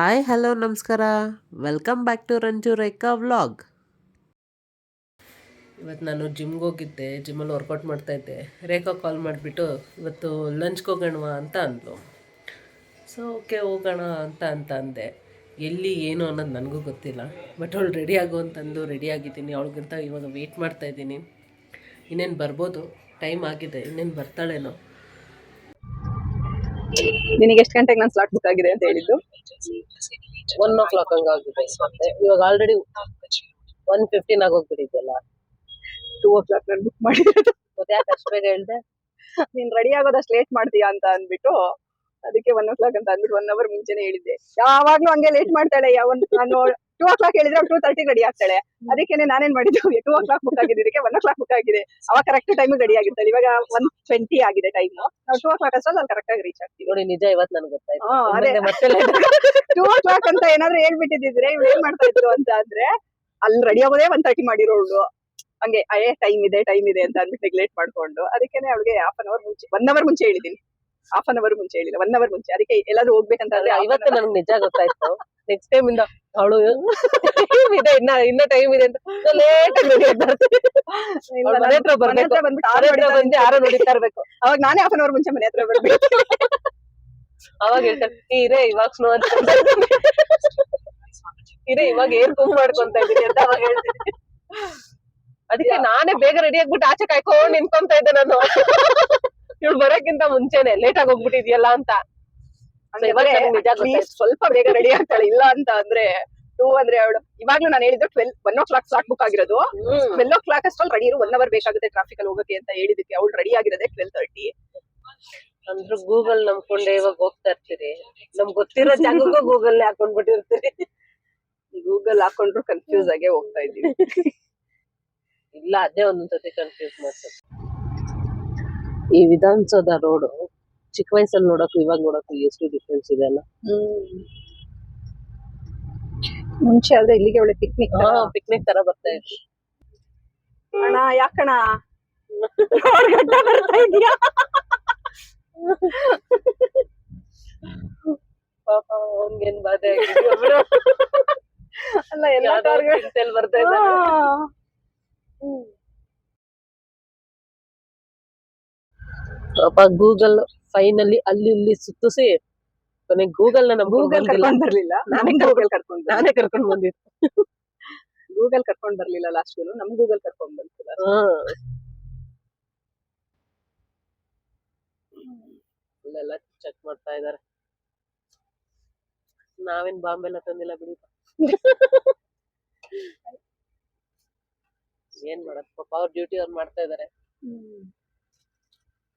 Hi hello ನಮಸ್ಕಾರ. Welcome back to Ranju Rekha vlog. ಇವತ್ತು ನಾನು ಜಿಮ್ಗೆ ಹೋಗಿದ್ದೆ. ಜಿಮ್ಮಲ್ಲಿ ವರ್ಕೌಟ್ ಮಾಡ್ತಾಯಿದ್ದೆ. ರೇಖಾ ಕಾಲ್ ಮಾಡಿಬಿಟ್ಟು ಇವತ್ತು ಲಂಚ್ಗೆ ಹೋಗೋಣವಾ ಅಂತ ಅಂದ್ಲು. ಸೊ ಓಕೆ ಹೋಗೋಣ ಅಂತ ಅಂದೆ. ಎಲ್ಲಿ ಏನು ಅನ್ನೋದು ನನಗೂ ಗೊತ್ತಿಲ್ಲ. ಬಟ್ ಅವಳು ರೆಡಿ ಆಗು ಅಂತಂದು ರೆಡಿ ಆಗಿದ್ದೀನಿ. ಅವಳಿಗಿಂತ ಇವಾಗ ವೆಯ್ಟ್ ಮಾಡ್ತಾಯಿದ್ದೀನಿ. ಇನ್ನೇನು ಬರ್ಬೋದು, ಟೈಮ್ ಆಗಿದೆ, ಇನ್ನೇನು ಬರ್ತಾಳೇನೋ. ನಿನಗೆ ಎಷ್ಟು ಗಂಟೆಗೆ ನಾನು ಸ್ಲಾಟ್ ಬುಕ್ ಆಗಿದೆ ಅಂತ ಹೇಳಿದ್ದು? 1 o'clock ಹಂಗಾಗಿದೆ. ಇವಾಗ ಆಲ್ರೆಡಿ 1:15 ಆಗೋಗ್ಬಿಟ್ಟಿದೆಯಲ್ಲ. 2 o'clock ನಾನು ಬುಕ್ ಮಾಡಿರೋದು. ಮತ್ತೆ ಯಾಕೆ ಅಷ್ಟು ಬೇಗ ಹೇಳ್ದೆ? ನೀನ್ ರೆಡಿ ಆಗೋದಷ್ಟು ಲೇಟ್ ಮಾಡ್ತೀಯಾ ಅಂತ ಅಂದ್ಬಿಟ್ಟು ಅದಕ್ಕೆ 1 o'clock ಅಂತ ಅಂದ್ಬಿಟ್ಟು 1 hour ಮುಂಚೆನೆ ಹೇಳಿದ್ದೆ. ಯಾವಾಗ್ಲೂ ಹಂಗೆ ಲೇಟ್ ಮಾಡ್ತಾಳೆ. ನಾನು 2 o'clock ಹೇಳಿದ್ರೆ 2:30 ರೆಡಿ ಆಗ್ತಾಳೆ. ಅದಕ್ಕೇನೆ ನಾನೇನ್ ಮಾಡಿದ್ದು, 2 o'clock ಬುಕ್ ಆಗಿದ್ದಕ್ಕೆ 1 o'clock ಬುಕ್ ಆಗಿದೆ. ಅವಾಗ ಕರೆಕ್ಟ್ ಟೈಮ್ ರೆಡಿ ಆಗಿರ್ತಾಳೆ. ಇವಾಗ 1:20 ಆಗಿದೆ ಟೈಮ್. ನಾವು 2 o'clock ಅಷ್ಟರಲ್ಲಿ ಅಲ್ಲಿ ಕರೆಕ್ಟ್ ಆಗಿ ರೀಚ್ ಆಗ್ತೀವಿ. ನೋಡಿ, ನಿಜ ಇವತ್ತು ನನಗೆ ಗೊತ್ತಾಯ್ತು. ಅದೇ ಮತ್ತೆ 2 o'clock ಅಂತ ಏನಾದ್ರು ಹೇಳ್ಬಿಟ್ಟಿದ್ರೆ ಇವ್ರು ಏನ್ ಮಾಡ್ತಾ ಇದ್ರು ಅಂತ ಅಂದ್ರೆ, ಅಲ್ಲಿ ರೆಡಿ ಆಗೋದೇ 1:30 ಮಾಡಿರೋಳು. ಹಂಗೆ ಟೈಮ್ ಇದೆ ಅಂತ ಅಂದ್ಬಿಟ್ಟು ನೆಗ್ಲೆಕ್ಟ್ ಮಾಡ್ಕೊಂಡು ಅದಕ್ಕೇನೆ ಅವಳಿಗೆ 1 hour ಮುಂಚೆ 1 hour ಮುಂಚೆ ಹೇಳಿದೀನಿ. 1 hour ಮುಂಚೆ ಹೇಳಿಲ್ಲ, 1 hour ಮುಂಚೆ. ಅದಕ್ಕೆ ಎಲ್ಲಾದ್ರೂ ಹೋಗ್ಬೇಕಂತಂದ್ರೆ ಇವತ್ತು ನನಗೆ ನಿಜ ಗೊತ್ತಾಯ್ತು. ನೆಕ್ಸ್ಟ್ ಟೈಮ್ ಇಂದ ಅವಳು ಇದೆ, ಇನ್ನ ಟೈಮ್ ಇದೆ ಅಂತ ಲೇಟ್ ಆಗಿ ಮನೆ ಹತ್ರ ಬಂದು ಯಾರೋ ನೋಡಿತಾ ಇರ್ಬೇಕು. ಅವಾಗ ನಾನೇ 1 hour ಮುಂಚೆ ಮನೆ ಹತ್ರ ಬರ್ಬೇಕು. ಅವಾಗ ಹೇಳ್ತಾರೆ, ಇರೇ ಇವಾಗ ಸ್ನೋ ಅಂತ ಇರೇ ಇವಾಗ ಏನ್ ಕುಂಗ್ ಮಾಡ್ಕೊಂತ ಇದೀನಿ ಅಂತ ಅವಾಗ ಹೇಳ್ತೀನಿ. ಅದಕ್ಕೆ ನಾನೇ ಬೇಗ ರೆಡಿ ಆಗ್ಬಿಟ್ಟು ಆಚೆ ಕಾಯ್ಕೊಂಡು ನಿಂತ್ಕೊಂತ ಇದ್ದೆ ನಾನು. ಇವಳು ಬರೋಕ್ಕಿಂತ ಮುಂಚೆನೆ ಲೇಟ್ ಆಗಿ ಹೋಗ್ಬಿಟ್ಟಿದ್ಯಲ್ಲ ಅಂತ. ಸ್ವಲ್ಪ ಬೇಗ ರೆಡಿ ಆಗ್ತಾಳೆ. ಇಲ್ಲ ಅಂತ ಅಂದ್ರೆ 2 ಅಂದ್ರೆ ಅವಳು ಇವಾಗ್ಲೂ ನಾನು ಹೇಳಿದ್ದು 1 o'clock ಸ್ಲಾಟ್ ಬುಕ್ ಆಗಿರೋದು. 12 o'clock ಅಷ್ಟಲ್ಲಿ ರೆಡಿ ಇರು, 1 hour ಬೇಕಾಗುತ್ತೆ ಟ್ರಾಫಿಕ್ ಅಲ್ಲಿ ಹೋಗಕ್ಕೆ ಅಂತ ಹೇಳಿದಕ್ಕೆ ಅವಳು ರೆಡಿ ಆಗಿರೋದೇ 12:30. ಅಂದ್ರೆ ಗೂಗಲ್ ನಂಬ್ಕೊಂಡೆ ಇವಾಗ ಹೋಗ್ತಾ ಇರ್ತೀರಿ. ನಮ್ಗೆ ಗೊತ್ತಿರೋ ಜಾಗಕ್ಕೂ ಗೂಗಲ್ ಹಾಕೊಂಡ್ಬಿಟ್ಟಿರ್ತೀರಿ. ಗೂಗಲ್ ಹಾಕೊಂಡ್ರು ಕನ್ಫ್ಯೂಸ್ ಆಗೇ ಹೋಗ್ತಾ ಇದೀವಿ. ಇಲ್ಲ, ಅದೇ ಒಂದೊಂದ್ಸತಿ ಕನ್ಫ್ಯೂಸ್ ಮಾಡ್ತದೆ. ಈ ವಿಧಾನಸೌಧ ರೋಡ್ ಚಿಕ್ಕ ವಯಸ್ಸಲ್ಲಿ ನೋಡಕ್ಕೂ ಇವಾಗ ನೋಡಕ್ಕೂ ಎಷ್ಟು ಡಿಫ್ರೆನ್ಸ್ ಇದೆ ಅಲ್ಲ. ಮುಂಚೆ ಆದ್ರೆ ಇಲ್ಲಿಗೆ ಒಳ್ಳೆ ಪಿಕ್ನಿಕ್ ತರ ಬರ್ತಾ ಇದ್ವಿ. ಅಣ್ಣ ಯಾಕಣ ಬರ್ತಾ ಇದೀಯಾ? ಪಾಪ ಅವ್ನ್ಗೇನ್ ಬಾಧೆ ಆಗಿದ್ಯೋ ಅಲ್ಲ, ಎಲ್ಲ ಕಾರ್ಗಳು ಬರ್ತಾ ಇದ್ದಾರೆ. ಪಾಪ ಗೂಗಲ್ ಫೈನಲಿ ಅಲ್ಲಿ ಇಲ್ಲಿ ಸುತ್ತಿಸಿ ಕೊನೆಗೆ ಗೂಗಲ್ ಗೂಗಲ್ ಕರ್ಕೊಂಡ್ ಬರ್ಲಿಲ್ಲ, ನಾನೇ ಕರ್ಕೊಂಡ್ ಬಂದಿದ್ದು. ಗೂಗಲ್ ಕರ್ಕೊಂಡ್ ಬರ್ಲಿಲ್ಲ ಲಾಸ್ಟ್. ನಮ್ ಗೂಗಲ್ ಕರ್ಕೊಂಡ್ ಬಂತು. ಅಲ್ಲೆಲ್ಲ ಚೆಕ್ ಮಾಡ್ತಾ ಇದಾರೆ. ನಾವೇನ್ ಬಾಂಬೆಲ್ಲ ತಂದಿಲ್ಲ ಬಿಡಿ. ಏನ್ ಮಾಡತ್, ಪಾಪ ಅವ್ರ ಡ್ಯೂಟಿ ಅವ್ರು ಮಾಡ್ತಾ ಇದಾರೆ.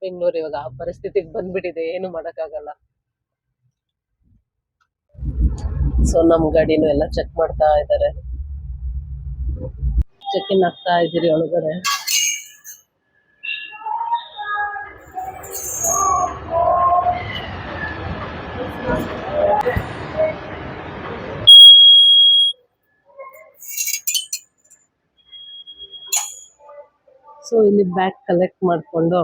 ಬೆಂಗಳೂರು ಇವಾಗ ಆ ಪರಿಸ್ಥಿತಿಗೆ ಬಂದ್ಬಿಟ್ಟಿದೆ, ಏನು ಮಾಡಕ್ಕಾಗಲ್ಲ. ಸೊ ನಮ್ ಗಾಡಿನೂ ಎಲ್ಲ ಚೆಕ್ ಮಾಡ್ತಾ ಇದಾರೆ. ಚೆಕ್ ಇನ್ ಆಗ್ತಾ ಇದೀರಿ ಒಳಗಡೆ. ಸೊ ಇಲ್ಲಿ ಬ್ಯಾಗ್ ಕಲೆಕ್ಟ್ ಮಾಡ್ಕೊಂಡು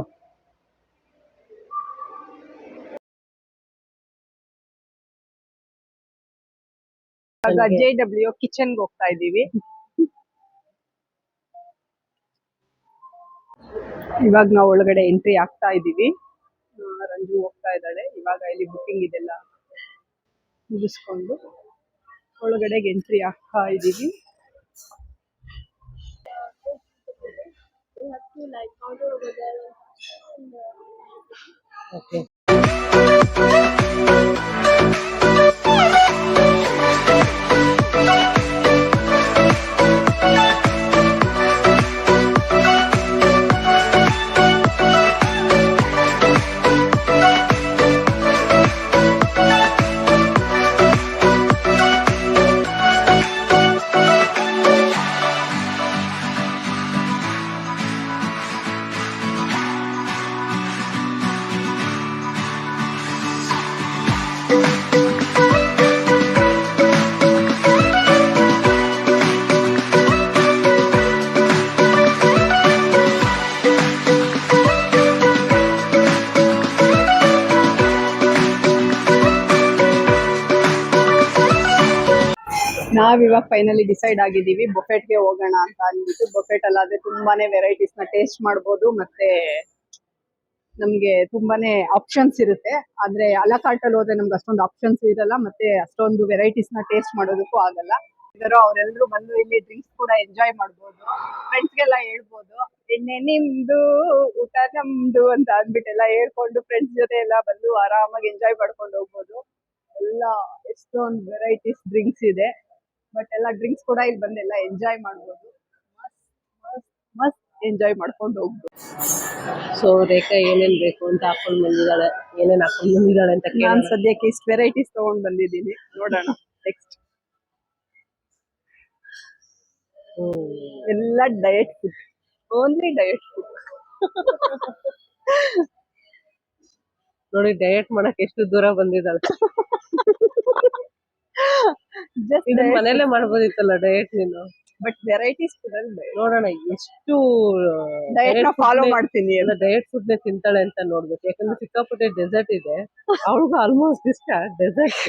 JW ಕಿಚನ್ ಹೋಗ್ತಾ ಇದೀವಿ. ಇವಾಗ ನಾವು ಒಳಗಡೆ ಎಂಟ್ರಿ ಆಗ್ತಾ ಇದೀವಿ. ರಂಜು ಹೋಗ್ತಾ ಇದ್ದಾಳೆ. ಇವಾಗ ಇಲ್ಲಿ ಬುಕಿಂಗ್ ಇದೆಲ್ಲ ಮುಗಿಸ್ಕೊಂಡು ಒಳಗಡೆಗೆ ಎಂಟ್ರಿ ಆಗ್ತಾ ಇದೀವಿ. ಓಕೆ. ನಾವಿವಾಗ ಫೈನಲಿ ಡಿಸೈಡ್ ಆಗಿದ್ದೀವಿ ಬೊಫೆಟ್ಗೆ ಹೋಗೋಣ ಅಂತ ಅಂದ್ಬಿಟ್ಟು. ಬೊಫೆಟ್ ಅಲ್ಲಾದ್ರೆ ತುಂಬಾನೇ ವೆರೈಟೀಸ್ ನ ಟೇಸ್ಟ್ ಮಾಡ್ಬೋದು, ಮತ್ತೆ ನಮ್ಗೆ ತುಂಬಾನೇ ಆಪ್ಷನ್ಸ್ ಇರುತ್ತೆ. ಆದ್ರೆ ಅಲಾ ಕಾರ್ಟಲ್ಲಿ ಹೋದ್ರೆ ನಮ್ಗೆ ಅಷ್ಟೊಂದು ಆಪ್ಷನ್ಸ್ ಇರಲ್ಲ, ಮತ್ತೆ ಅಷ್ಟೊಂದು ವೆರೈಟೀಸ್ ನ ಟೇಸ್ಟ್ ಮಾಡೋದಕ್ಕೂ ಆಗಲ್ಲ. ಅವರೆಲ್ಲರೂ ಬಂದು ಇಲ್ಲಿ ಡ್ರಿಂಕ್ಸ್ ಕೂಡ ಎಂಜಾಯ್ ಮಾಡ್ಬೋದು, ಫ್ರೆಂಡ್ಸ್ಗೆಲ್ಲ ಹೇಳ್ಬೋದು ನಿನ್ನೆ ನಿಮ್ದು ಊಟ ನಮ್ದು ಅಂತ ಅಂದ್ಬಿಟ್ಟೆಲ್ಲ ಹೇಳ್ಕೊಂಡು ಫ್ರೆಂಡ್ಸ್ ಜೊತೆ ಎಲ್ಲ ಬಂದು ಆರಾಮಾಗಿ ಎಂಜಾಯ್ ಮಾಡ್ಕೊಂಡು ಹೋಗ್ಬೋದು. ಎಲ್ಲ ಎಷ್ಟೊಂದು ವೆರೈಟೀಸ್ ಡ್ರಿಂಕ್ಸ್ ಇದೆ, ಬಟ್ ಎಲ್ಲ ಡ್ರಿಂಕ್ಸ್ ಕೂಡ ಇಲ್ಲಿ ಬಂದೆಲ್ಲ ಎಂಜಾಯ್ ಮಾಡ್ಬೋದು. ಮಸ್ತ್ ಎಂಜಾಯ್ ಮಾಡ್ಕೊಂಡು ಹೋಗ್ಬೋದು. ಸೊ ರೇಖಾ ಏನೇನ್ ಬೇಕು ಅಂತ ಹಾಕೊಂಡ್ ಬಂದಿದ್ದಾಳೆ, ಏನೇನ್ ಹಾಕೊಂಡ್ ಬಂದಿದ್ದಾಳೆ ಅಂತ ನಾನ್ ಸದ್ಯಕ್ಕೆ ಇಷ್ಟು ವೆರೈಟೀಸ್ ತಗೊಂಡ್ ಬಂದಿದ್ದೀನಿ, ನೋಡೋಣ ನೆಕ್ಸ್ಟ್. ಎಲ್ಲ diet food, only diet food. ನೋಡಿ ಡಯಟ್ ಮಾಡಕ್ ಎಷ್ಟು ದೂರ ಬಂದಿದ್ದಾಳೆ. ಮನೇಲೆ ಮಾಡ್ಬೋದಿತ್ತಲ್ಲ ಡಯಟ್ ನೀನು. ಬಟ್ ವೆರೈಟೀಸ್ ಫುಡ್ ಅಲ್ಲಿ ನೋಡೋಣ ಎಷ್ಟು ಡಯಟ್ ನ ಫಾಲೋ ಮಾಡ್ತೀನಿ. ಎಲ್ಲ ಡಯಟ್ ಫುಡ್ ನೇ ತಿಂತಾಳೆ ಅಂತ ನೋಡ್ಬೇಕು, ಯಾಕಂದ್ರೆ ಸಿಕ್ಕಾಪಟ್ಟೆ ಡೆಸರ್ಟ್ ಇದೆ ಅವಳಿಗೂ ಆಲ್ಮೋಸ್ಟ್ ಇಷ್ಟ ಡೆಸರ್ಟ್.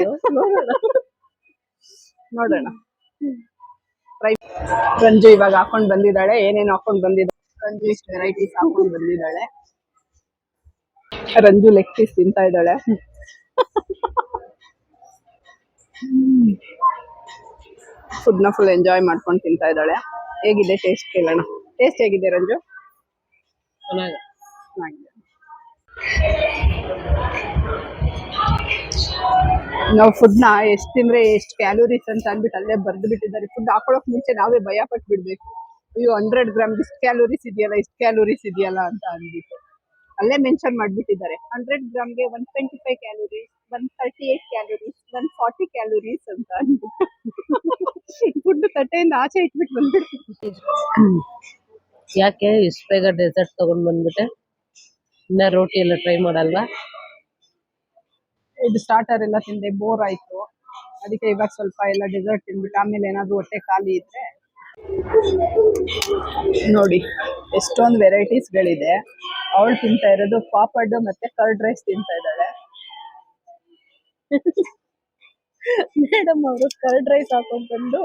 ನೋಡೋಣ. ರಂಜು ಇವಾಗ ಹಾಕೊಂಡ್ ಬಂದಿದ್ದಾಳೆ, ಏನೇನು ಹಾಕೊಂಡ್ ಬಂದಿದ್ದಾಳೆ. ರಂಜು ಇಷ್ಟು ವೆರೈಟೀಸ್ ಹಾಕೊಂಡ್ ಬಂದಿದ್ದಾಳೆ. ರಂಜು ಲೆಗ್ ಪೀಸ್ ತಿಂತಾ ಇದ್ದಾಳೆ. ಫುಡ್ ನ ಫುಲ್ ಎಂಜಾಯ್ ಮಾಡ್ಕೊಂಡು ತಿಂತಾ ಇದ್ದಾಳೆ. ಹೇಗಿದೆ ಟೇಸ್ಟ್ ಕೇಳೋಣ. ಟೇಸ್ಟ್ ಹೇಗಿದೆ ರಂಜು? ಚೆನ್ನಾಗಿದೆ. ನಾವು ಫುಡ್ ನ ಎಷ್ಟು ತಿಂದ್ರೆ ಎಷ್ಟು ಕ್ಯಾಲೋರೀಸ್ ಅಂತ ಅಂದ್ಬಿಟ್ಟು ಅಲ್ಲೇ ಬರ್ದು ಬಿಟ್ಟಿದ್ದಾರೆ. ಫುಡ್ ಹಾಕೊಳ್ಳೋಕ್ ಮುಂಚೆ ನಾವೇ ಭಯ ಪಟ್ಟು ಬಿಡ್ಬೇಕು, ಅಯ್ಯೋ 100 ಗ್ರಾಮ್ ಇಷ್ಟು ಕ್ಯಾಲೋರೀಸ್ ಇದೆಯಲ್ಲ, ಇಷ್ಟು ಕ್ಯಾಲೋರೀಸ್ ಇದೆಯಲ್ಲ ಅಂತ ಅಂದ್ಬಿಟ್ಟು ಅಲ್ಲೇ ಮೆನ್ಷನ್ ಮಾಡ್ಬಿಟ್ಟಿದ್ದಾರೆ. 100 ಗ್ರಾಮ್ಗೆ 125 ಕ್ಯಾಲೋರೀಸ್, 138 ಕ್ಯಾಲೋರೀಸ್, 140 ಕ್ಯಾಲೋರೀಸ್ ಅಂತ ಅಂದ್ಬಿಟ್ಟು ಫುಡ್ ತಟ್ಟೆಯಿಂದ ಆಚೆ ಇಟ್ಬಿಟ್ಟು ಬಂದ್ಬಿಟ್ಟು. ಯಾಕೆ ಇಷ್ಟು ಬೇಗ ಡೆಸರ್ಟ್ ತಗೊಂಡ್ ಬಂದ್ಬಿಟ್ಟೆ? ಇನ್ನ ರೋಟಿ ಎಲ್ಲ ಟ್ರೈ ಮಾಡಲ್ವಾ? ಇದು ಸ್ಟಾರ್ಟರ್ ಎಲ್ಲ ತಿಂದೆ ಬೋರ್ ಆಯ್ತು, ಅದಕ್ಕೆ ಇವಾಗ ಸ್ವಲ್ಪ ಎಲ್ಲ ಡೆಸರ್ಟ್ ತಿಂದ್ಬಿಟ್ಟು ಆಮೇಲೆ ಏನಾದ್ರು ಹೊಟ್ಟೆ ಖಾಲಿ ಇದ್ರೆ. ನೋಡಿ ಎಷ್ಟೊಂದು ವೆರೈಟೀಸ್ಗಳಿದೆ. ಅವಳು ತಿಂತಾ ಇರೋದು ಪಾಪಡ್ ಮತ್ತೆ ಕರ್ಡ್ ರೈಸ್ ತಿಂತಾ ಇದ್ದಾಳೆ. ಮೇಡಮ್ ಅವರು ಕರ್ಡ್ ರೈಸ್ ಹಾಕೊಂಡ್ ಬಂದು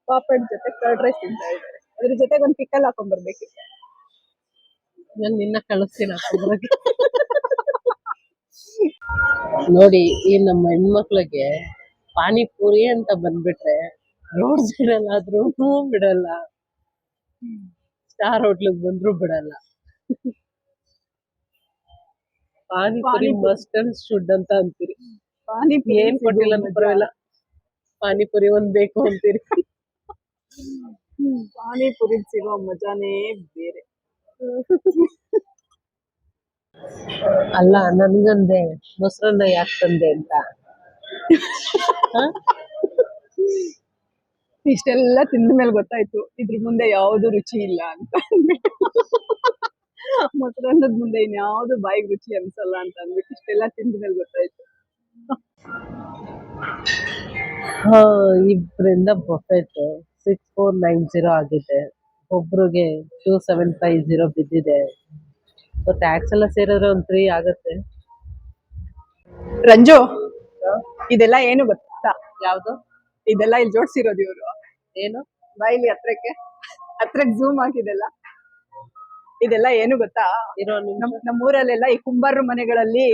ಪಾಪಡ್ ಜೊತೆ ಕರ್ಡ್ ರೈಸ್ ತಿಂತಾ ಇದ್ದಾರೆ. ಅದ್ರ ಜೊತೆಗೆ ಒಂದು ಪಿಕಲ್ ಹಾಕೊಂಡ್ ಬರ್ಬೇಕಿತ್ತು. ನಾನು ನಿನ್ನ ಕಳಿಸ್ತೀನಿ ಹಾಕೊಂಡ್ಬರಕ್ಕೆ. ನೋಡಿ ಈ ನಮ್ಮ ಹೆಣ್ಮಕ್ಳಿಗೆ ಪಾನಿಪುರಿ ಅಂತ ಬಂದ್ಬಿಟ್ರೆ ರೋಡ್ ಸೈಡ್ ಅಲ್ಲಾದ್ರೂ ಬಿಡಲ್ಲ, ಸ್ಟಾರ್ ಹೋಟ್ಲಿಗೆ ಬಂದ್ರು ಬಿಡಲ್ಲ. ಪಾನಿಪುರಿ ಮಸ್ಟ್ ಅಂಡ್ ಶುಡ್ ಅಂತ ಅಂತೀರಿ. ಪಾನಿಪುರಿ ಏನ್ ಕೊಟ್ಟಿಲ್ಲ ಪರವಾಗಿಲ್ಲ, ಪಾನಿಪುರಿ ಒಂದ್ ಬೇಕು ಅಂತೀರಿ. ಪಾನಿಪುರಿ ಸಿಗೋ ಮಜಾನೇ ಬೇರೆ. ಅಲ್ಲ ನನ್ಗಂದೆ ಮೊಸರನ್ನ ಯಾಕೆ ತಂದೆ ಅಂತ. ಇಷ್ಟೆಲ್ಲ ತಿಂದ ಮೇಲೆ ಗೊತ್ತಾಯ್ತು ಇದ್ರ ಮುಂದೆ ಯಾವ್ದು ರುಚಿ ಇಲ್ಲ ಅಂತ ಅಂದ್ಬಿಟ್ಟು. ಮೊಸರನ್ನದ ಮುಂದೆ ಇನ್ಯಾವ್ದು ಬಾಯಿಗೆ ರುಚಿ ಅನ್ಸಲ್ಲ ಅಂತ ಅಂದ್ಬಿಟ್ಟು ಇಷ್ಟೆಲ್ಲ ತಿಂದ ಮೇಲೆ ಗೊತ್ತಾಯ್ತು. ಇಬ್ರಿಂದ ಬೊಫೆಟ್ 6490 ಆಗಿದೆ, ಒಬ್ರಿಗೆ 2750 ಬಿದ್ದಿದೆ. ಟ್ಯಾಕ್ಸ್ ಎಲ್ಲ ಸೇರಿದ್ರೆ ಒಂದು 3 ಆಗತ್ತೆ. ರಂಜು ಇದೆಲ್ಲ ಏನು ಗೊತ್ತಾ? ಯಾವ್ದು ಇದೆಲ್ಲ ಇಲ್ಲಿ ಜೋಡ್ಸಿರೋದು ಇವರು. ಏನು ಬಾಯಿಲಿ ಹತ್ರಕ್ಕೆ ಝೂಮ್ ಹಾಕಿದೆಲ್ಲ. ಇದೆಲ್ಲ ಏನು ಗೊತ್ತಾ? ನಮ್ಮೂರಲ್ಲೆಲ್ಲ ಈ ಕುಂಬಾರ ಮನೆಗಳಲ್ಲಿ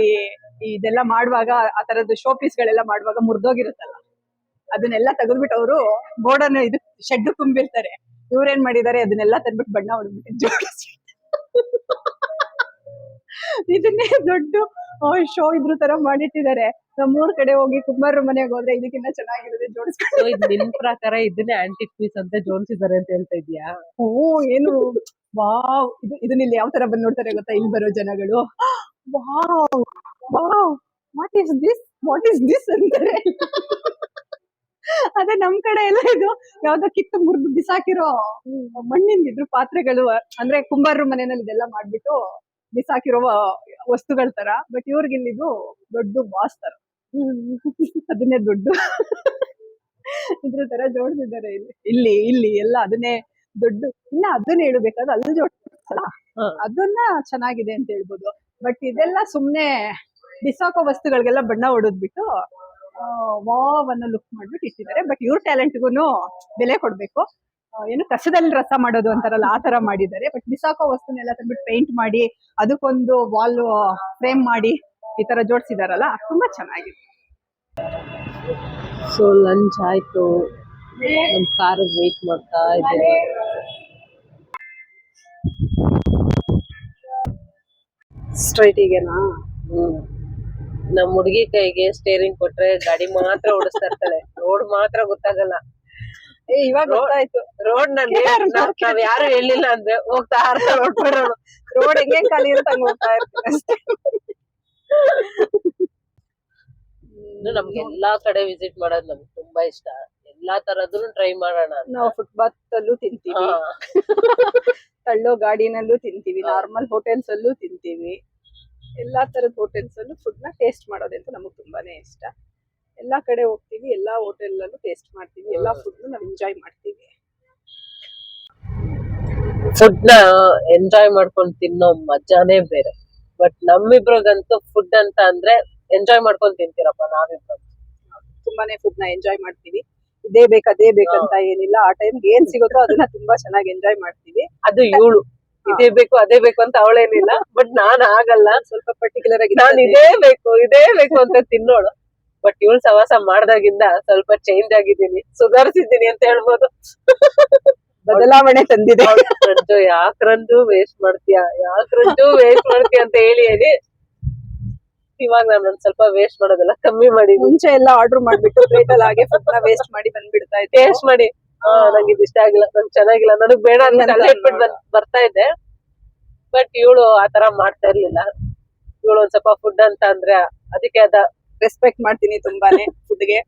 ಇದೆಲ್ಲ ಮಾಡುವಾಗ ಆ ತರದ್ದು ಶೋ ಪೀಸ್ ಗಳೆಲ್ಲ ಮಾಡುವಾಗ ಮುರಿದೋಗಿರುತ್ತಲ್ಲ, ಅದನ್ನೆಲ್ಲ ತೆಗೆದ್ಬಿಟ್ಟು ಅವರು ಬೋರ್ಡನ್ನು ಇದು ಶೆಡ್ ತುಂಬಿರ್ತಾರೆ. ಇವ್ರೇನ್ ಮಾಡಿದ್ದಾರೆ, ಅದನ್ನೆಲ್ಲ ತಂದ್ಬಿಟ್ಟು ಬಣ್ಣ ಹೊಡೆದ್ಬಿಟ್ಟು ಜೋಡಿಸಿ ಇದನ್ನೇ ದೊಡ್ಡ ಶೋ ಇದ್ರ ತರ ಮಾಡಿಟ್ಟಿದ್ದಾರೆ. ನಮ್ಮೂರ್ ಕಡೆ ಹೋಗಿ ಕುಂಬಾರ ಮನೆಗೆ ಹೋದ್ರೆ ಇದಕ್ಕಿಂತ ಚೆನ್ನಾಗಿರುತ್ತೆ ಜೋಡಿಸ್ಕೊಂಡು. ನಿನ್ ಪ್ರಕಾರ ಇದನ್ನೇ ಆಂಟಿಕ್ ಪೀಸ್ ಅಂತ ಜೋಡಿಸಿದ್ದಾರೆ ಅಂತ ಹೇಳ್ತಾ ಇದೀಯಾ? ಏನು ವಾವ್, ಇದನ್ನ ಇಲ್ಲಿ ಯಾವ ತರ ಬಂದ್ ನೋಡ್ತಾರೆ ಗೊತ್ತಾ ಇಲ್ಲಿ ಬರೋ ಜನಗಳು? Wow wow, what is this ಅಂತಾರೆ. ಅದೇ ನಮ್ ಕಡೆ ಎಲ್ಲ ಇದು ಯಾವ್ದೋ ಕಿತ್ತು ಮುರಿದು ಬಿಸಾಕಿರೋ ಮಣ್ಣಿಂದ ಇದ್ರು ಪಾತ್ರೆಗಳು, ಅಂದ್ರೆ ಕುಂಬಾರ ಮನೆಯಲ್ಲಿ ಇದೆಲ್ಲ ಮಾಡ್ಬಿಟ್ಟು ಬಿಸಾಕಿರೋ ವಸ್ತುಗಳ ತರ. ಬಟ್ ಇವ್ರಿಗಿಲ್ಲಿದು ದೊಡ್ಡ ಬಾಸ್ ತರ, ಅದನ್ನೇ ದೊಡ್ಡ ಇದ್ರ ತರ ಜೋಡಿಸಿದ್ದಾರೆ ಇಲ್ಲಿ ಎಲ್ಲ ಅದನ್ನೇ ದೊಡ್ಡ. ಇನ್ನ ಅದನ್ನ ಹೇಳ್ಬೇಕಾದ್ರೆ ಅಲ್ಲಿ ಜೋಡಿಸಲ್ಲ, ಅದನ್ನ ಚೆನ್ನಾಗಿದೆ ಅಂತ ಹೇಳ್ಬೋದು. ಬಟ್ ಇದೆಲ್ಲ ಸುಮ್ನೆ ಬಿಸಾಕೋ ವಸ್ತುಗಳಿಗೆಲ್ಲ ಬಣ್ಣ ಹೊಡೆದ್ಬಿಟ್ಟು ವಾವ್ ಅನ್ನೋ ಲುಕ್ ಮಾಡ್ಬಿಟ್ಟು ಇಟ್ಟಿದ್ದಾರೆ. ಬಟ್ ಇವ್ರ ಟ್ಯಾಲೆಂಟ್ಗೂ ಬೆಲೆ ಕೊಡ್ಬೇಕು. ಏನು ಕಸದಲ್ಲಿ ರಸ ಮಾಡೋದು ಅಂತಾರಲ್ಲ ಆ ತರ ಮಾಡಿದ್ದಾರೆ. ಬಟ್ ಬಿಸಾಕೋ ವಸ್ತುನೆಲ್ಲ ತಂದ್ಬಿಟ್ಟು ಪೇಂಟ್ ಮಾಡಿ ಅದಕ್ಕೊಂದು ವಾಲ್ ಫ್ರೇಮ್ ಮಾಡಿ ಈ ತರ ಜೋಡಿಸಿದಾರಲ್ಲ ತುಂಬಾ ಚೆನ್ನಾಗಿದೆ. ಸೊ ಲಂಚ್ ಆಯ್ತು, ನಮ್ಮ ಕಾರ್ ವೇಟ್ ಮಾಡ್ತಾ ಇದ್ದೀನಿ. ಸ್ಟ್ರೈಟಿಗೆನಾ? ನಮ್ಮ ಹುಡುಗಿ ಕೈಗೆ ಸ್ಟೇರಿಂಗ್ ಕೊಟ್ರೆ ಗಾಡಿ ಮಾತ್ರ ಓಡಿಸ್ತಾ ಇರ್ತಾಳೆ, ರೋಡ್ ಮಾತ್ರ ಗೊತ್ತಾಗಲ್ಲ. ಇವಾಗ ಗೊತ್ತಾಯ್ತು. ರೋಡ್ ನಾವ್ ಯಾರು ಹೇಳಿಲ್ಲ ಅಂದ್ರೆ ಹೋಗ್ತಾ ಇರ್ತಾಳೆ, ನೋಡ್ಬಿಡೋಣ ರೋಡ್ ಹೆಂಗೆ ಖಾಲಿ ಇರುತ್ತೆ ಹಂಗ ಹೋಗ್ತಾ ಇರ್ತೀನಿ ಅಷ್ಟೇ. ನಮ್ಗೆ ಎಲ್ಲಾ ಕಡೆ ವಿಸಿಟ್ ಮಾಡೋದು ನಮ್ಗೆ ತುಂಬಾ ಇಷ್ಟ. ಎಲ್ಲಾ ತರದನ್ನು ಟ್ರೈ ಮಾಡೋಣ. ನಾವು ಫುಟ್ಪಾತ್ ಅಲ್ಲೂ ತಿಂತೀವಿ, ತಳ್ಳೋ ಗಾಡಿನಲ್ಲೂ ತಿಂತೀವಿ, ನಾರ್ಮಲ್ ಹೋಟೆಲ್ಸ್ ಅಲ್ಲೂ ತಿಂತೀವಿ. ಎಲ್ಲಾ ತರದ ಹೋಟೆಲ್ಸ್ ಅಲ್ಲೂ ಫುಡ್ ನ ಟೇಸ್ಟ್ ಮಾಡೋದಂತೂ ನಮಗ್ ತುಂಬಾನೇ ಇಷ್ಟ. ಎಲ್ಲಾ ಕಡೆ ಹೋಗ್ತೀವಿ, ಎಲ್ಲಾ ಹೋಟೆಲ್ ಅಲ್ಲೂ ಟೇಸ್ಟ್ ಮಾಡ್ತೀವಿ, ಎಲ್ಲಾ ಫುಡ್ ನಾವು ಎಂಜಾಯ್ ಮಾಡ್ತೀವಿ. ಫುಡ್ ನ ಎಂಜಾಯ್ ಮಾಡ್ಕೊಂಡು ತಿನ್ನೋ ಮಜಾನೇ ಬೇರೆ. ಬಟ್ ನಮ್ಮಿಬ್ರಿಗಂತೂ ಫುಡ್ ಅಂತ ಅಂದ್ರೆ ಎಂಜಾಯ್ ಮಾಡ್ಕೊಂಡು ತಿಂತೀರಪ್ಪ ನಾವಿಬ್ರು. ತುಂಬಾನೇ ಫುಡ್ ನ ಎಂಜಾಯ್ ಮಾಡ್ತೀವಿ. ಇದೇ ಬೇಕಂತ ಏನಿಲ್ಲ. ಆ ಟೈಮ್ಗೆ ಏನ್ ಸಿಗುತ್ತೋ ಅದನ್ನ ತುಂಬಾ ಚೆನ್ನಾಗಿ ಎಂಜಾಯ್ ಮಾಡ್ತೀವಿ. ಅದು ಇವಳು ಇದೇ ಬೇಕು ಅದೇ ಬೇಕು ಅಂತ ಅವಳೇನಿಲ್ಲ. ಬಟ್ ನಾನ್ ಆಗಲ್ಲ, ಸ್ವಲ್ಪ ಪರ್ಟಿಕ್ಯುಲರ್ ಆಗಿ ನಾನ್ ಇದೇ ಬೇಕು ಅಂತ ತಿನ್ನೋಳು. ಬಟ್ ಇವಳು ಸವಾಸ ಮಾಡ್ದಾಗಿಂದ ಸ್ವಲ್ಪ ಚೇಂಜ್ ಆಗಿದ್ದೀನಿ, ಸುಧಾರಿಸಿದ್ದೀನಿ ಅಂತ ಹೇಳ್ಬೋದು. ಬದಲಾವಣೆ ತಂದಿದೆ. ರಂಜು ಯಾಕ್ರಂಜು ವೇಸ್ಟ್ ಮಾಡ್ತೀಯಾ ಅಂತ ಹೇಳಿ ಇವಾಗ ನಾನು ಒಂದ್ ಸ್ವಲ್ಪ ವೇಸ್ಟ್ ಮಾಡೋದೆಲ್ಲ ಕಮ್ಮಿ ಮಾಡಿ. ಮುಂಚೆ ಎಲ್ಲ ಆರ್ಡರ್ ಮಾಡ್ಬಿಟ್ಟು ಪ್ಲೇಟ್ ಅಲ್ಲಿ ಹಾಗೆ ಫುಡ್ ನ ವೇಸ್ಟ್ ಮಾಡಿ ಬಂದ್ಬಿಡ್ತಾ ಇದ್ದೆ. ಟೇಸ್ಟ್ ಮಾಡಿ ನಂಗೆ ಇದು ಇಷ್ಟ ಆಗಿಲ್ಲ, ನಂಗೆ ಚೆನ್ನಾಗಿಲ್ಲ, ನನಗ್ ಬೇಡ ಅಂತ ಅಲ್ಲೇ ಇಟ್ಬಿಟ್ಟು ಬರ್ತಾ ಇದ್ದೆ. ಬಟ್ ಇವಳು ಆತರ ಮಾಡ್ತಾ ಇರ್ಲಿಲ್ಲ. ಇವಳು ಒಂದ್ ಸ್ವಲ್ಪ ಫುಡ್ ಅಂತ ಅಂದ್ರೆ ಅದಕ್ಕೆ ಅದ ರೆಸ್ಪೆಕ್ಟ್ ಮಾಡ್ತೀನಿ ತುಂಬಾನೇ ಫುಡ್ಗೆ.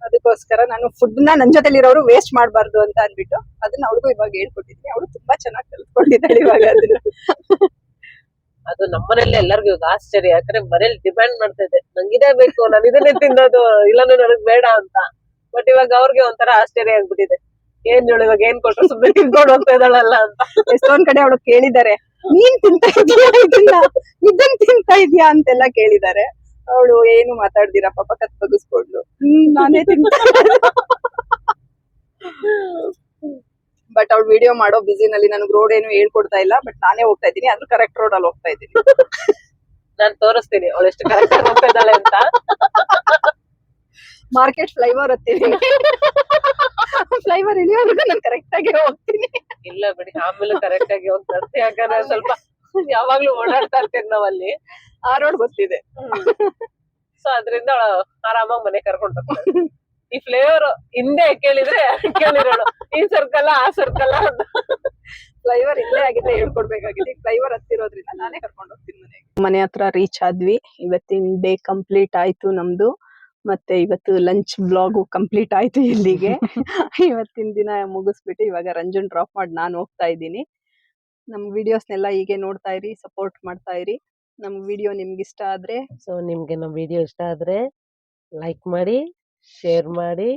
ಅದಕ್ಕೋಸ್ಕರ ನಾನು ಫುಡ್ ನ ನನ್ ಜೊತೆಲಿರೋರು ವೇಸ್ಟ್ ಮಾಡ್ಬಾರ್ದು ಅಂತ ಅಂದ್ಬಿಟ್ಟು ಅದನ್ನ ಅವಳಿಗೂ ಇವಾಗ ಹೇಳ್ಕೊಟ್ಟಿದ್ದೀನಿ. ಅವಳು ತುಂಬಾ ಚೆನ್ನಾಗಿ ಕಲ್ತ್ಕೊಂಡಿದ್ದಾಳೆ ಇವಾಗ ಅದನ್ನ. ಅದು ನಮ್ಮನೇಲಿ ಎಲ್ಲರಿಗೂ ಇವಾಗ ಆಶ್ಚರ್ಯ. ಯಾಕಂದ್ರೆ ಮನೇಲಿ ಡಿಮ್ಯಾಂಡ್ ಮಾಡ್ತಾ ಇದ್ದೆ, ನಂಗಿದೇ ಬೇಕು, ನಾನು ಇದನ್ನೇ ತಿನ್ನೋದು, ಇಲ್ಲಾಂದ್ರೆ ನನಗ್ ಬೇಡ ಅಂತ. ಬಟ್ ಇವಾಗ ಅವ್ರಿಗೆ ಒಂಥರ ಆಶ್ಚರ್ಯ ಆಗ್ಬಿಟ್ಟಿದೆ. ಏನ್ ಇವಳು ಇವಾಗ ಏನ್ ಕೊಟ್ರು ಸುಮ್ಮನೆ ತಿನ್ಕೊಂಡು ಹೋಗ್ತಾ ಇದ್ದಾಳಲ್ಲ ಅಂತ. ಎಷ್ಟೊಂದ್ ಕಡೆ ಅವಳು ಕೇಳಿದ್ದಾರೆ, ನೀನ್ ತಿಂತಾ ಇದೀಯಾ ಇದನ್ನ ತಿಂತಾ ಇದೀಯಾ ಅಂತೆಲ್ಲ ಕೇಳಿದ್ದಾರೆ. ಅವಳು ಏನು ಮಾತಾಡ್ದಿರಾ ಪಾಪ ಕತ್ ಬಗ್ಗಿಸ್ಕೊಂಡ್ಲು, ನಾನೇ ತಿಂತಾ. ಬಟ್ ಅವ್ಳು ವಿಡಿಯೋ ಮಾಡೋ ಬಿಸಿನಲ್ಲಿ ನನಗೆ ರೋಡ್ ಏನು ಹೇಳ್ಕೊಡ್ತಾ ಇಲ್ಲ. ಬಟ್ ನಾನೇ ಹೋಗ್ತಾ ಇದ್ದೀನಿ, ಅದು ಕರೆಕ್ಟ್ ರೋಡ್ ಅಲ್ಲಿ ಹೋಗ್ತಾ ಇದ್ದೀನಿ. ನಾನ್ ತೋರಿಸ್ತೀನಿ ಅವಳು ಎಷ್ಟು ಕರೆಕ್ಟ್ ಆಗಿ ಹೋಗ್ತಾ ಇದ್ದಾಳೆ ಅಂತ. ಮಾರ್ಕೆಟ್ ಫ್ಲೈವರ್ ಹತ್ತೀನಿ, ಫ್ಲೈವರ್ ಇಳಿಯೋವರೆಗೂ ನಾನು ಕರೆಕ್ಟ್ ಆಗಿ ಹೋಗ್ತೀನಿ. ಇಲ್ಲ ಬಿಡಿ, ಆಮೇಲೆ ಕರೆಕ್ಟ್ ಆಗಿ ಹೋಗ್ತಾ ಇರ್ತೀವಿ. ಯಾಕಂದ್ರೆ ಸ್ವಲ್ಪ ಯಾವಾಗ್ಲೂ ಓಡಾಡ್ತಾ ಇರ್ತೀವಿ ನಾವಲ್ಲಿ, ಆ ರೋಡ್ ಗೊತ್ತಿದೆ. ಸೊ ಅದ್ರಿಂದ ಆರಾಮಾಗಿ ಮನೆ ಕರ್ಕೊಂಡು ಹೋಗ್ತಾರೆ. ಈ ಫ್ಲೇವರ್ ಹಿಂದೆ ಕೇಳಿದ್ರೆ ಕೇಳಿರೋಳು, ಈ ಸರ್ಕಲ್ ಆ ಸರ್ಕಲ್ ಅಂತ. ಫ್ಲೈವರ್ ಇಲ್ಲೇ ಆಗಿದೆ, ಹೇಳ್ಕೊಡ್ಬೇಕಾಗಿದೆ. ಫ್ಲೈವರ್ ಹತ್ತಿರೋದ್ರಿಂದ ನಾನೇ ಕರ್ಕೊಂಡು ಹೋಗ್ತೀನಿ ಮನೆಗೆ. ಮನೆ ಹತ್ರ ರೀಚ್ ಆದ್ವಿ. ಇವತ್ತಿನ ಡೇ ಕಂಪ್ಲೀಟ್ ಆಯ್ತು ನಮ್ದು. ಮತ್ತೆ ಇವತ್ತು ಲಂಚ್ ಬ್ಲಾಗು ಕಂಪ್ಲೀಟ್ ಆಯ್ತು ಇಲ್ಲಿಗೆ. ಇವತ್ತಿನ ದಿನ ಮುಗಿಸ್ಬಿಟ್ಟು ಇವಾಗ ರಂಜನ್ ಡ್ರಾಪ್ ಮಾಡಿ ನಾನು ಹೋಗ್ತಾ ಇದ್ದೀನಿ. ನಮ್ಮ ವಿಡಿಯೋಸ್ನೆಲ್ಲ ಹೀಗೆ ನೋಡ್ತಾ ಇರಿ, ಸಪೋರ್ಟ್ ಮಾಡ್ತಾ ಇರಿ. ನಮ್ಮ ವಿಡಿಯೋ ನಿಮ್ಗೆ ಇಷ್ಟ ಆದ್ರೆ, ಸೊ ನಿಮ್ಗೆ ನಮ್ಮ ವಿಡಿಯೋ ಇಷ್ಟ ಆದ್ರೆ ಲೈಕ್ ಮಾಡಿ, ಶೇರ್ ಮಾಡಿ,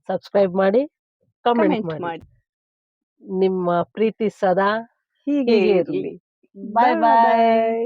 ಸಬ್ಸ್ಕ್ರೈಬ್ ಮಾಡಿ, ಕಮೆಂಟ್ ಮಾಡಿ. ನಿಮ್ಮ ಪ್ರೀತಿ ಸದಾ ಹೀಗೆ ಇರಲಿ. ಬಾಯ್ ಬಾಯ್.